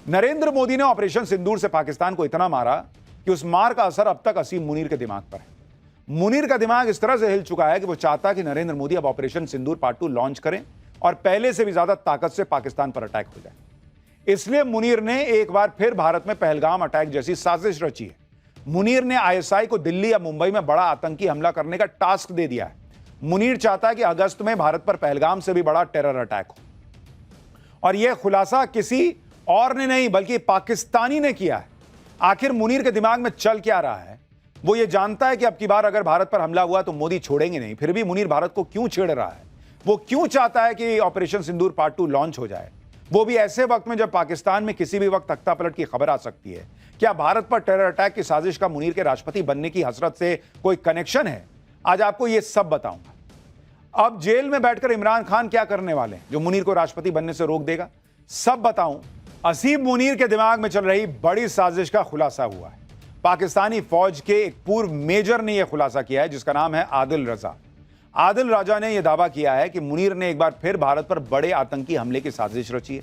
नरेंद्र मोदी ने ऑपरेशन सिंदूर से पाकिस्तान को इतना मारा कि उस मार का असर अब तक असीम मुनीर के दिमाग पर है। मुनीर का दिमाग इस तरह से हिल चुका है कि वो चाहता है कि नरेंद्र मोदी अब ऑपरेशन सिंदूर पार्ट 2 लॉन्च करें और पहले से भी ज्यादा ताकत से पाकिस्तान पर अटैक हो जाए। इसलिए मुनीर ने एक बार फिर भारत में पहलगाम अटैक जैसी साजिश रची है। मुनीर ने आईएसआई को दिल्ली या मुंबई में बड़ा आतंकी हमला करने का टास्क दे दिया है। मुनीर चाहता है कि अगस्त में भारत पर पहलगाम से भी बड़ा टेरर अटैक हो, और यह खुलासा किसी और ने नहीं बल्कि पाकिस्तानी ने किया है। आखिर मुनीर के दिमाग में चल क्या रहा है? वो ये जानता है कि अब की बार अगर भारत पर हमला हुआ तो मोदी छोड़ेंगे नहीं, फिर भी मुनीर भारत को क्यों छेड़ रहा है? वो क्यों चाहता है कि ऑपरेशन सिंदूर पार्ट 2 लॉन्च हो जाए, वो भी ऐसे वक्त में जब पाकिस्तान में किसी भी वक्त तख्तापलट की खबर आ सकती है? क्या भारत पर टेरर अटैक की साजिश का मुनीर के राष्ट्रपति बनने की हसरत से कोई कनेक्शन है? आज आपको यह सब बताऊंगा। अब जेल में बैठकर इमरान खान क्या करने वाले हैं जो मुनीर को राष्ट्रपति बनने से रोक देगा, सब बताऊं। असीम मुनीर के दिमाग में चल रही बड़ी साजिश का खुलासा हुआ है। पाकिस्तानी फौज के एक पूर्व मेजर ने यह खुलासा किया है जिसका नाम है आदिल रजा। आदिल राजा ने यह दावा किया है कि मुनीर ने एक बार फिर भारत पर बड़े आतंकी हमले की साजिश रची है।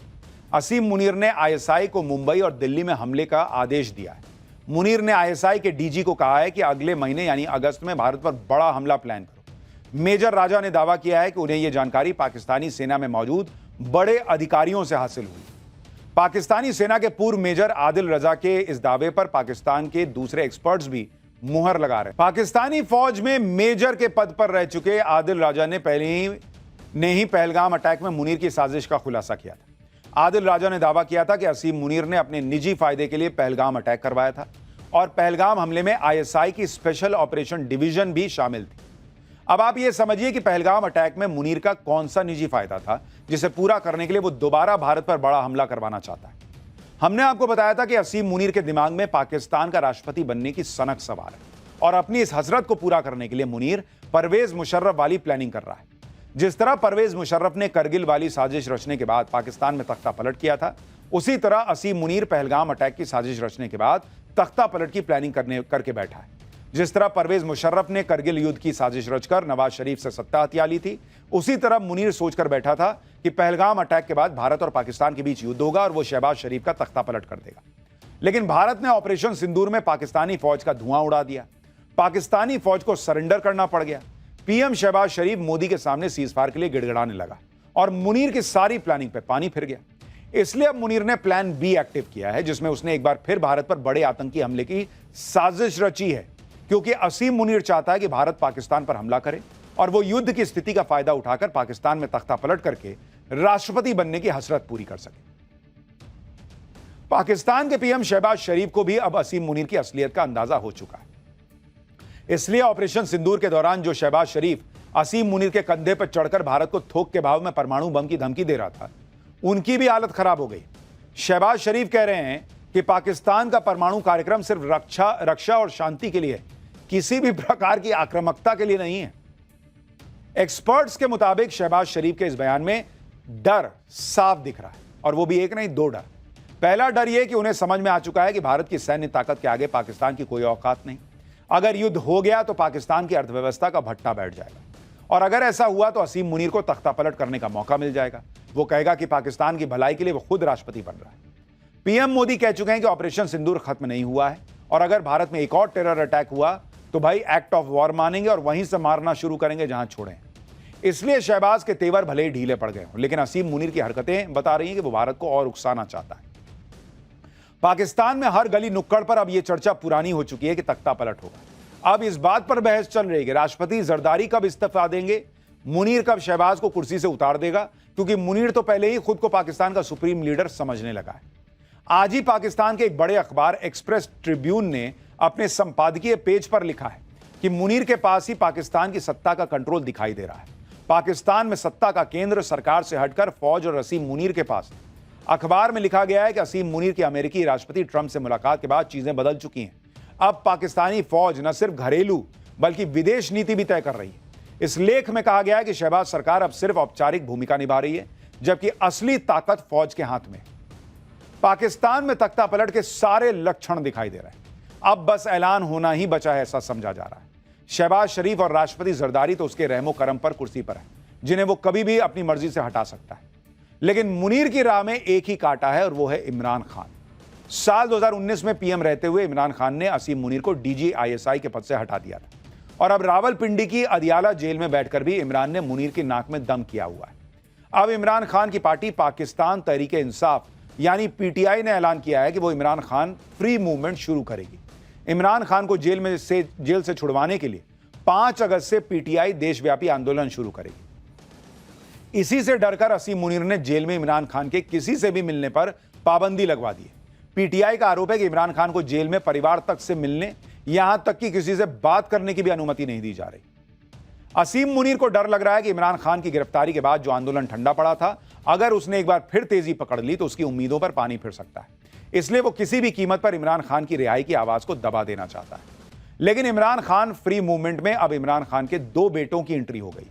असीम मुनीर ने आईएसआई को मुंबई और दिल्ली में हमले का आदेश दिया है। मुनीर ने आईएसआई के डीजी को कहा है कि अगले महीने यानी अगस्त में भारत पर बड़ा हमला प्लान करो। मेजर राजा ने दावा किया है कि उन्हें यह जानकारी पाकिस्तानी सेना में मौजूद बड़े अधिकारियों से हासिल हुई। पाकिस्तानी सेना के पूर्व मेजर आदिल रजा के इस दावे पर पाकिस्तान के दूसरे एक्सपर्ट्स भी मुहर लगा रहे हैं। पाकिस्तानी फौज में मेजर के पद पर रह चुके आदिल राजा ने पहले ही पहलगाम अटैक में मुनीर की साजिश का खुलासा किया था। आदिल राजा ने दावा किया था कि असीम मुनीर ने अपने निजी फायदे के लिए पहलगाम अटैक करवाया था और पहलगाम हमले में आईएसआई की स्पेशल ऑपरेशन डिवीजन भी शामिल थी। अब आप ये समझिए कि पहलगाम अटैक में मुनीर का कौन सा निजी फायदा था जिसे पूरा करने के लिए वो दोबारा भारत पर बड़ा हमला करवाना चाहता है। हमने आपको बताया था कि असीम मुनीर के दिमाग में पाकिस्तान का राष्ट्रपति बनने की सनक सवार है और अपनी इस हसरत को पूरा करने के लिए मुनीर परवेज मुशर्रफ वाली प्लानिंग कर रहा है। जिस तरह परवेज मुशर्रफ ने करगिल वाली साजिश रचने के बाद पाकिस्तान में तख्ता पलट किया था, उसी तरह असीम मुनीर पहलगाम अटैक की साजिश रचने के बाद तख्ता पलट की प्लानिंग करके बैठा है। जिस तरह परवेज मुशर्रफ ने करगिल युद्ध की साजिश रचकर नवाज शरीफ से सत्ता हथिया ली थी, उसी तरह मुनीर सोचकर बैठा था कि पहलगाम अटैक के बाद भारत और पाकिस्तान के बीच युद्ध होगा और वो शहबाज शरीफ का तख्ता पलट कर देगा। लेकिन भारत ने ऑपरेशन सिंदूर में पाकिस्तानी फौज का धुआं उड़ा दिया। पाकिस्तानी फौज को सरेंडर करना पड़ गया। पीएम शहबाज शरीफ मोदी के सामने सीजफायर के लिए गिड़गिड़ाने लगा और मुनीर की सारी प्लानिंग पर पानी फिर गया। इसलिए अब मुनीर ने प्लान बी एक्टिव किया है जिसमें उसने एक बार फिर भारत पर बड़े आतंकी हमले की साजिश रची है, क्योंकि असीम मुनीर चाहता है कि भारत पाकिस्तान पर हमला करे और वो युद्ध की स्थिति का फायदा उठाकर पाकिस्तान में तख्ता पलट करके राष्ट्रपति बनने की हसरत पूरी कर सके। पाकिस्तान के पीएम शहबाज शरीफ को भी अब असीम मुनीर की असलियत का अंदाजा हो चुका है। इसलिए ऑपरेशन सिंदूर के दौरान जो शहबाज शरीफ असीम मुनीर के कंधे पर चढ़कर भारत को थोक के भाव में परमाणु बम की धमकी दे रहा था, उनकी भी हालत खराब हो गई। शहबाज शरीफ कह रहे हैं कि पाकिस्तान का परमाणु कार्यक्रम सिर्फ रक्षा और शांति के लिए है, किसी भी प्रकार की आक्रामकता के लिए नहीं है। एक्सपर्ट्स के मुताबिक शहबाज शरीफ के इस बयान में डर साफ दिख रहा है, और वो भी एक नहीं दो डर। पहला डर यह कि उन्हें समझ में आ चुका है कि भारत की सैन्य ताकत के आगे पाकिस्तान की कोई औकात नहीं। अगर युद्ध हो गया तो पाकिस्तान की अर्थव्यवस्था का भट्टा बैठ जाएगा, और अगर ऐसा हुआ तो असीम मुनीर को तख्ता पलट करने का मौका मिल जाएगा। वो कहेगा कि पाकिस्तान की भलाई के लिए वो खुद राष्ट्रपति बन रहा है। पीएम मोदी कह चुके हैं कि ऑपरेशन सिंदूर खत्म नहीं हुआ है, और अगर भारत में एक और टेरर अटैक हुआ तो भाई एक्ट ऑफ वॉर मानेंगे और वहीं से मारना शुरू करेंगे जहां छोड़ें। इसलिए शहबाज के तेवर भले ही ढीले पड़ गए हों, लेकिन असीम मुनीर की हरकतें बता रही हैं कि वो भारत को और उकसाना चाहता है। पाकिस्तान में हर गली नुक्कड़ पर अब यह चर्चा पुरानी हो चुकी है कि तख्ता पलट होगा। अब इस बात पर बहस चल रही है कि राष्ट्रपति जरदारी कब इस्तीफा देंगे, मुनीर कब शहबाज को कुर्सी से उतार देगा, क्योंकि मुनीर तो पहले ही खुद को पाकिस्तान का सुप्रीम लीडर समझने लगा है। आज ही पाकिस्तान के एक बड़े अखबार एक्सप्रेस ट्रिब्यून ने अपने संपादकीय पेज पर लिखा है कि मुनीर के पास ही पाकिस्तान की सत्ता का कंट्रोल दिखाई दे रहा है। पाकिस्तान में सत्ता का केंद्र सरकार से हटकर फौज और असीम मुनीर के पास है। अखबार में लिखा गया है कि असीम मुनीर की अमेरिकी राष्ट्रपति ट्रंप से मुलाकात के बाद चीजें बदल चुकी हैं। अब पाकिस्तानी फौज न सिर्फ घरेलू बल्कि विदेश नीति भी तय कर रही है। इस लेख में कहा गया है कि शहबाज सरकार अब सिर्फ औपचारिक भूमिका निभा रही है, जबकि असली ताकत फौज के हाथ में। पाकिस्तान में तख्ता पलट के सारे लक्षण दिखाई दे रहे हैं। अब बस ऐलान होना ही बचा है, ऐसा समझा जा रहा है। शहबाज शरीफ और राष्ट्रपति जरदारी तो उसके रहमो करम पर कुर्सी पर है, जिन्हें वो कभी भी अपनी मर्जी से हटा सकता है। लेकिन मुनीर की राह में एक ही कांटा है और वो है इमरान खान। साल 2019 में पीएम रहते हुए इमरान खान ने असीम मुनीर को डीजी आईएसआई के पद से हटा दिया था और अब रावलपिंडी की अदियाला जेल में बैठकर भी इमरान ने मुनीर की नाक में दम किया हुआ है। अब इमरान खान की पार्टी पाकिस्तान तहरीके इंसाफ यानी पीटीआई ने ऐलान किया है कि वो इमरान खान फ्री मूवमेंट शुरू करेगी। इमरान खान को जेल से छुड़वाने के लिए 5 अगस्त से पीटीआई देशव्यापी आंदोलन शुरू करेगी। इसी से डरकर असीम मुनीर ने जेल में इमरान खान के किसी से भी मिलने पर पाबंदी लगवा दी है। पीटीआई का आरोप है कि इमरान खान को जेल में परिवार तक से मिलने, यहां तक कि किसी से बात करने की भी अनुमति नहीं दी जा रही। असीम मुनीर को डर लग रहा है कि इमरान खान की गिरफ्तारी के बाद जो आंदोलन ठंडा पड़ा था, अगर उसने एक बार फिर तेजी पकड़ ली तो उसकी उम्मीदों पर पानी फिर सकता है। इसलिए वो किसी भी कीमत पर इमरान खान की रिहाई की आवाज को दबा देना चाहता है। लेकिन इमरान खान फ्री मूवमेंट में अब इमरान खान के 2 बेटों की एंट्री हो गई।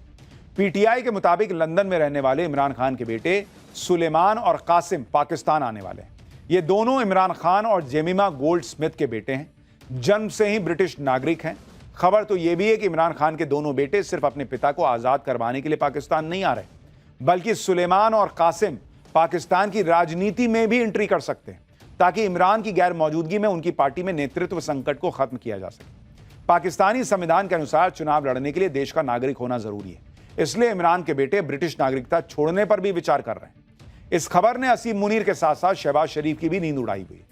पीटीआई के मुताबिक लंदन में रहने वाले इमरान खान के बेटे सुलेमान और कासिम पाकिस्तान आने वाले हैं। ये दोनों इमरान खान और जेमिमा गोल्ड स्मिथ के बेटे हैं, जन्म से ही ब्रिटिश नागरिक हैं। खबर तो यह भी है कि इमरान खान के दोनों बेटे सिर्फ अपने पिता को आजाद करवाने के लिए पाकिस्तान नहीं आ रहे, बल्कि सुलेमान और कासिम पाकिस्तान की राजनीति में भी एंट्री कर सकते हैं ताकि इमरान की गैर मौजूदगी में उनकी पार्टी में नेतृत्व संकट को खत्म किया जा सके। पाकिस्तानी संविधान के अनुसार चुनाव लड़ने के लिए देश का नागरिक होना जरूरी है, इसलिए इमरान के बेटे ब्रिटिश नागरिकता छोड़ने पर भी विचार कर रहे हैं। इस खबर ने असीम मुनीर के साथ साथ शहबाज शरीफ की भी नींद उड़ाई हुई।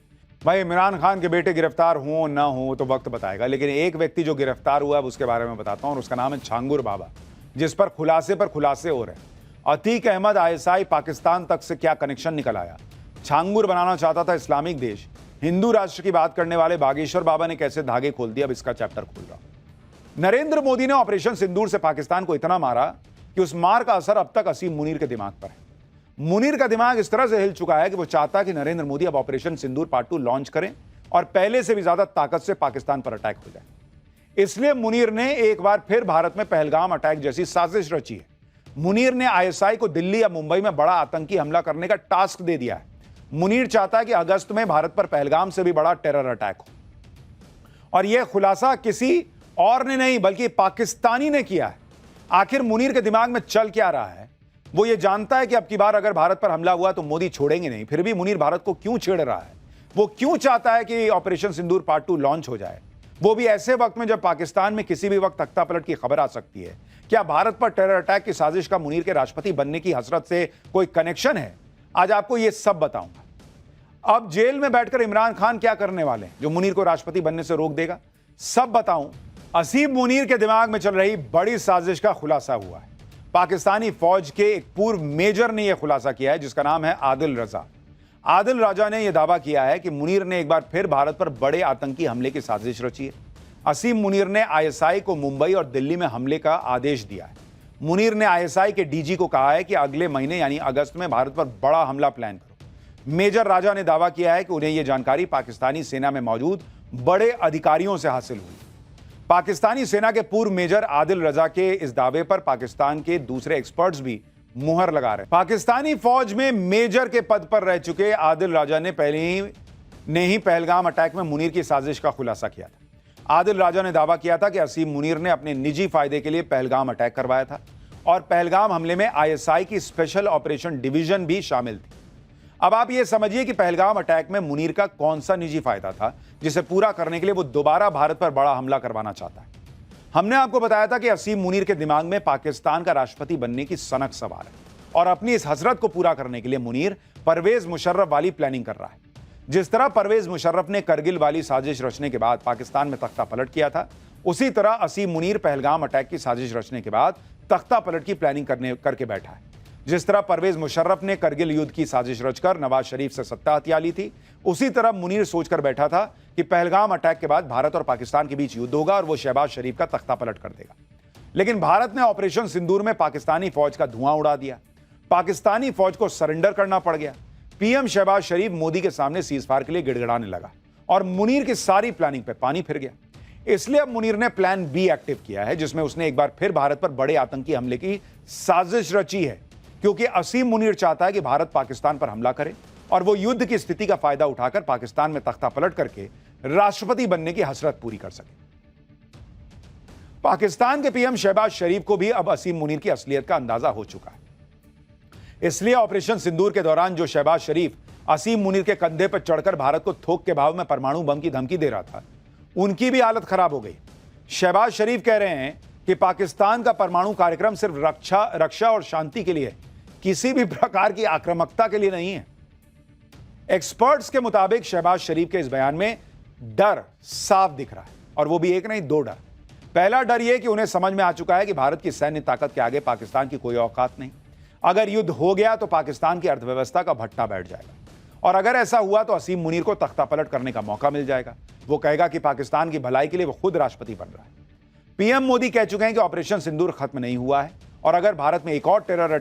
भाई इमरान खान के बेटे गिरफ्तार हो ना हो तो वक्त बताएगा, लेकिन एक व्यक्ति जो गिरफ्तार हुआ है उसके बारे में बताता हूं और उसका नाम है छांगुर बाबा, जिस पर खुलासे हो रहे हैं। अतीक अहमद आईएसआई पाकिस्तान तक से क्या कनेक्शन निकल आया। छांगुर बनाना चाहता था इस्लामिक देश। हिंदू राष्ट्र की बात करने वाले बागेश्वर बाबा ने कैसे धागे खोल दिया, अब इसका चैप्टर खोल रहा। नरेंद्र मोदी ने ऑपरेशन सिंदूर से पाकिस्तान को इतना मारा कि उस मार का असर अब तक असीम मुनीर के दिमाग पर है। मुनीर का दिमाग इस तरह से हिल चुका है कि वो चाहता है कि नरेंद्र मोदी अब ऑपरेशन सिंदूर पार्ट 2 लॉन्च करें और पहले से भी ज्यादा ताकत से पाकिस्तान पर अटैक हो जाए। इसलिए मुनीर ने एक बार फिर भारत में पहलगाम अटैक जैसी साजिश रची है। मुनीर ने आईएसआई को दिल्ली या मुंबई में बड़ा आतंकी हमला करने का टास्क दे दिया है। मुनीर चाहता है कि अगस्त में भारत पर पहलगाम से भी बड़ा टेरर अटैक हो, और यह खुलासा किसी और ने नहीं बल्कि पाकिस्तानी ने किया है। आखिर मुनीर के दिमाग में चल क्या रहा है? वो ये जानता है कि अब की बार अगर भारत पर हमला हुआ तो मोदी छोड़ेंगे नहीं, फिर भी मुनीर भारत को क्यों छेड़ रहा है? वो क्यों चाहता है कि ऑपरेशन सिंदूर पार्ट 2 लॉन्च हो जाए, वो भी ऐसे वक्त में जब पाकिस्तान में किसी भी वक्त तख्ता पलट की खबर आ सकती है? क्या भारत पर टेरर अटैक की साजिश का मुनीर के राष्ट्रपति बनने की हसरत से कोई कनेक्शन है? आज आपको यह सब बताऊंगा। अब जेल में बैठकर इमरान खान क्या करने वाले हैं जो मुनीर को राष्ट्रपति बनने से रोक देगा, सब बताऊं। असीम मुनीर के दिमाग में चल रही बड़ी साजिश का खुलासा हुआ है। पाकिस्तानी फौज के एक पूर्व मेजर ने यह खुलासा किया है जिसका नाम है आदिल रजा। आदिल राजा ने यह दावा किया है कि मुनीर ने एक बार फिर भारत पर बड़े आतंकी हमले की साजिश रची है। असीम मुनीर ने आईएसआई को मुंबई और दिल्ली में हमले का आदेश दिया है। मुनीर ने आईएसआई के डीजी को कहा है कि अगले महीने यानी अगस्त में भारत पर बड़ा हमला प्लान करो। मेजर राजा ने दावा किया है कि उन्हें यह जानकारी पाकिस्तानी सेना में मौजूद बड़े अधिकारियों से हासिल हुई। पाकिस्तानी सेना के पूर्व मेजर आदिल रजा के इस दावे पर पाकिस्तान के दूसरे एक्सपर्ट्स भी मुहर लगा रहे हैं। पाकिस्तानी फौज में मेजर के पद पर रह चुके आदिल राजा ने पहले ही पहलगाम अटैक में मुनीर की साजिश का खुलासा किया था। आदिल राजा ने दावा किया था कि असीम मुनीर ने अपने निजी फायदे के लिए पहलगाम अटैक करवाया था और पहलगाम हमले में आईएसआई की स्पेशल ऑपरेशन डिवीजन भी शामिल थी। अब आप ये समझिए कि पहलगाम अटैक में मुनीर का कौन सा निजी फायदा था जिसे पूरा करने के लिए वो दोबारा भारत पर बड़ा हमला करवाना चाहता है। हमने आपको बताया था कि असीम मुनीर के दिमाग में पाकिस्तान का राष्ट्रपति बनने की सनक सवार है और अपनी इस हसरत को पूरा करने के लिए मुनीर परवेज मुशर्रफ वाली प्लानिंग कर रहा है। जिस तरह परवेज मुशर्रफ ने करगिल वाली साजिश रचने के बाद पाकिस्तान में तख्ता पलट किया था, उसी तरह असीम मुनीर पहलगाम अटैक की साजिश रचने के बाद तख्ता पलट की प्लानिंग करके बैठा है। जिस तरह परवेज मुशर्रफ ने करगिल युद्ध की साजिश रचकर नवाज शरीफ से सत्ता हथिया ली थी, उसी तरह मुनीर सोचकर बैठा था कि पहलगाम अटैक के बाद भारत और पाकिस्तान के बीच युद्ध होगा और वो शहबाज शरीफ का तख्ता पलट कर देगा। लेकिन भारत ने ऑपरेशन सिंदूर में पाकिस्तानी फौज का धुआं उड़ा दिया। पाकिस्तानी फौज को सरेंडर करना पड़ गया। पीएम शहबाज शरीफ मोदी के सामने सीजफायर के लिए गिड़गिड़ाने लगा और मुनीर की सारी प्लानिंग पर पानी फिर गया। इसलिए अब मुनीर ने प्लान बी एक्टिव किया है, जिसमें उसने एक बार फिर भारत पर बड़े आतंकी हमले की साजिश रची है, क्योंकि असीम मुनीर चाहता है कि भारत पाकिस्तान पर हमला करे और वो युद्ध की स्थिति का फायदा उठाकर पाकिस्तान में तख्ता पलट करके राष्ट्रपति बनने की हसरत पूरी कर सके। पाकिस्तान के पीएम शहबाज शरीफ को भी अब असीम मुनीर की असलियत का अंदाजा हो चुका है। इसलिए ऑपरेशन सिंदूर के दौरान जो शहबाज शरीफ असीम मुनीर के कंधे पर चढ़कर भारत को थोक के भाव में परमाणु बम की धमकी दे रहा था, उनकी भी हालत खराब हो गई। शहबाज शरीफ कह रहे हैं कि पाकिस्तान का परमाणु कार्यक्रम सिर्फ रक्षा और शांति के लिए है, किसी भी प्रकार की आक्रामकता के लिए नहीं है। एक्सपर्ट्स के मुताबिक शहबाज शरीफ के इस बयान में डर साफ दिख रहा है, और वो भी एक नहीं दो डर। पहला डर यह कि उन्हें समझ में आ चुका है कि भारत की सैन्य ताकत के आगे पाकिस्तान की कोई औकात नहीं। अगर युद्ध हो गया तो पाकिस्तान की अर्थव्यवस्था का भट्टा बैठ जाएगा, और अगर ऐसा हुआ तो असीम मुनीर को तख्ता पलट करने का मौका मिल जाएगा। वो कहेगा कि पाकिस्तान की भलाई के लिए वो खुद राष्ट्रपति बन रहा है। पीएम मोदी कह चुके हैं कि ऑपरेशन सिंदूर खत्म नहीं हुआ है, और अगर भारत में एक और टेरर